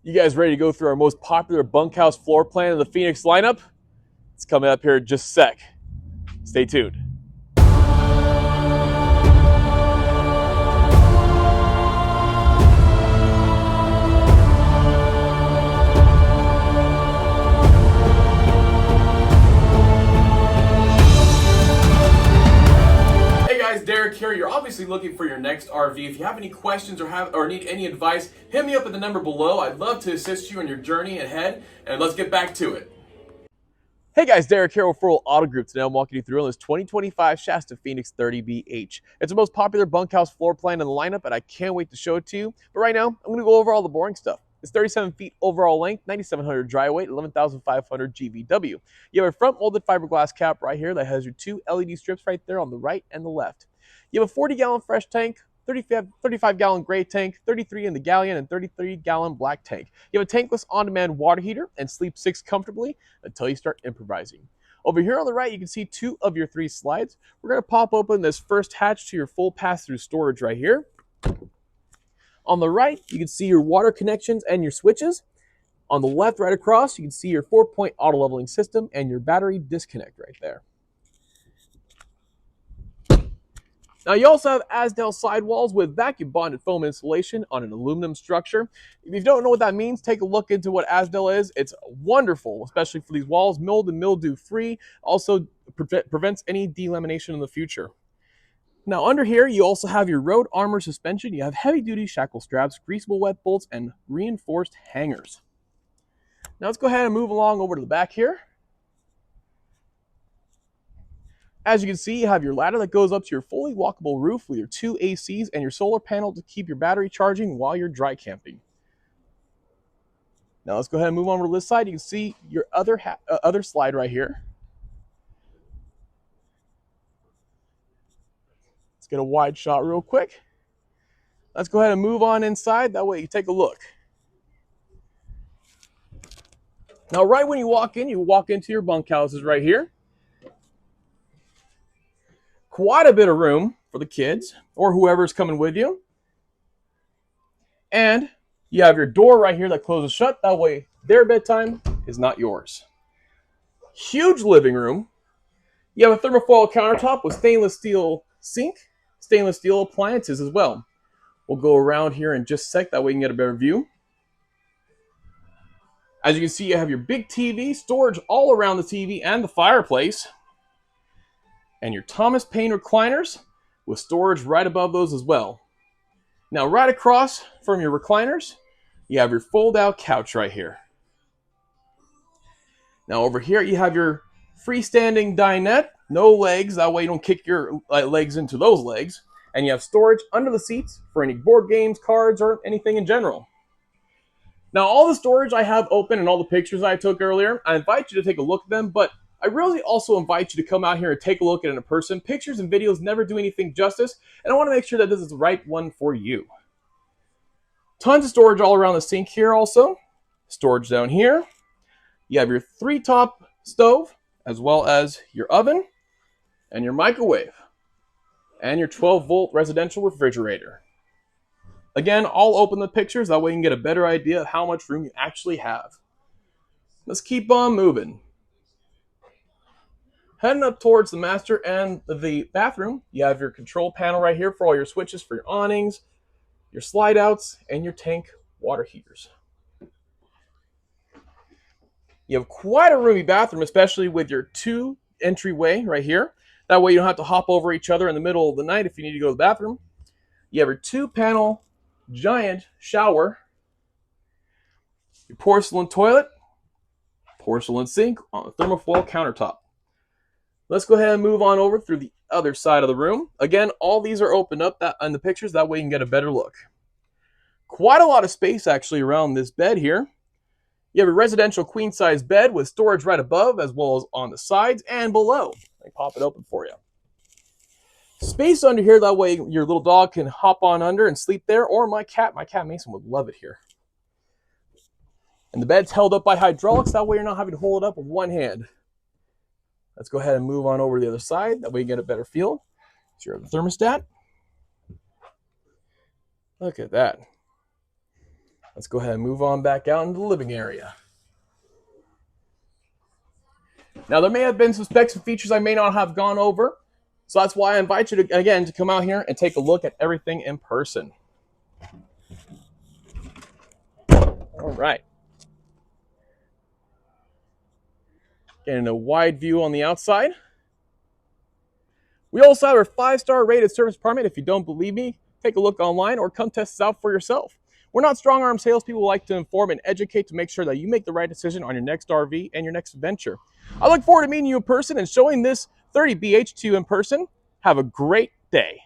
You guys ready to go through our most popular bunkhouse floor plan of the Phoenix lineup? It's coming up here in just a sec. Stay tuned. Derek here. You're obviously looking for your next RV. If you have any questions or need any advice, hit me up at the number below. I'd love to assist you on your journey ahead, and let's get back to it. Hey guys, Derek here with Referral Auto Group. Today I'm walking you through on this 2025 Shasta Phoenix 30BH. It's the most popular bunkhouse floor plan in the lineup, and I can't wait to show it to you. But right now, I'm going to go over all the boring stuff. It's 37 feet overall length, 9,700 dry weight, 11,500 GVW. You have a front molded fiberglass cap right here that has your two LED strips right there on the right and the left. You have a 40-gallon fresh tank, 35-gallon gray tank, 33 in the galleon, and 33-gallon black tank. You have a tankless on-demand water heater and sleep 6 comfortably until you start improvising. Over here on the right, you can see 2 of your 3 slides. We're going to pop open this first hatch to your full pass-through storage right here. On the right, you can see your water connections and your switches. On the left, right across, you can see your 4-point auto-leveling system and your battery disconnect right there. Now you also have Asdel sidewalls with vacuum bonded foam insulation on an aluminum structure. If you don't know what that means, take a look into what Asdel is. It's wonderful, especially for these walls, mold and mildew free. Also prevents any delamination in the future. Now under here, you also have your road armor suspension. You have heavy duty shackle straps, greasable wet bolts, and reinforced hangers. Now let's go ahead and move along over to the back here. As you can see, you have your ladder that goes up to your fully walkable roof with your 2 ACs and your solar panel to keep your battery charging while you're dry camping. Now let's go ahead and move on to this side. You can see your other slide right here. Let's get a wide shot real quick. Let's go ahead and move on inside. That way you take a look. Now right when you walk into your bunkhouses right here. Quite a bit of room for the kids or whoever's coming with you. And you have your door right here that closes shut. That way their bedtime is not yours. Huge living room. You have a thermofoil countertop with stainless steel sink, stainless steel appliances as well. We'll go around here in just a sec. That way you can get a better view. As you can see, you have your big TV, storage all around the TV and the fireplace. And your Thomas Paine recliners with storage right above those as well. Now right across from your recliners, you have your fold-out couch right here. Now over here you have your freestanding dinette, no legs, that way you don't kick your legs into those legs. And you have storage under the seats for any board games, cards, or anything in general. Now all the storage I have open and all the pictures I took earlier, I invite you to take a look at them, but I really also invite you to come out here and take a look at it in person. Pictures and videos never do anything justice, and I want to make sure that this is the right one for you. Tons of storage all around the sink here also. Storage down here. You have your 3-top stove, as well as your oven, and your microwave, and your 12-volt residential refrigerator. Again, I'll open the pictures, that way you can get a better idea of how much room you actually have. Let's keep on moving. Heading up towards the master and the bathroom, you have your control panel right here for all your switches for your awnings, your slide outs, and your tank water heaters. You have quite a roomy bathroom, especially with your 2 entryway right here. That way you don't have to hop over each other in the middle of the night if you need to go to the bathroom. You have your 2-panel giant shower, your porcelain toilet, porcelain sink on a thermofoil countertop. Let's go ahead and move on over through the other side of the room. Again, all these are opened up in the pictures. That way you can get a better look. Quite a lot of space actually around this bed here. You have a residential queen-size bed with storage right above as well as on the sides and below. Let me pop it open for you. Space under here. That way your little dog can hop on under and sleep there. Or my cat Mason would love it here. And the bed's held up by hydraulics. That way you're not having to hold it up with one hand. Let's go ahead and move on over to the other side. That way you get a better feel. So you have the thermostat. Look at that. Let's go ahead and move on back out into the living area. Now, there may have been some specs and features I may not have gone over, so that's why I invite you to, again, to come out here and take a look at everything in person. All right. Getting a wide view on the outside. We also have our 5-star rated service department. If you don't believe me, take a look online or come test us out for yourself. We're not strong-arm salespeople who like to inform and educate to make sure that you make the right decision on your next RV and your next adventure. I look forward to meeting you in person and showing this 30BH to you in person. Have a great day.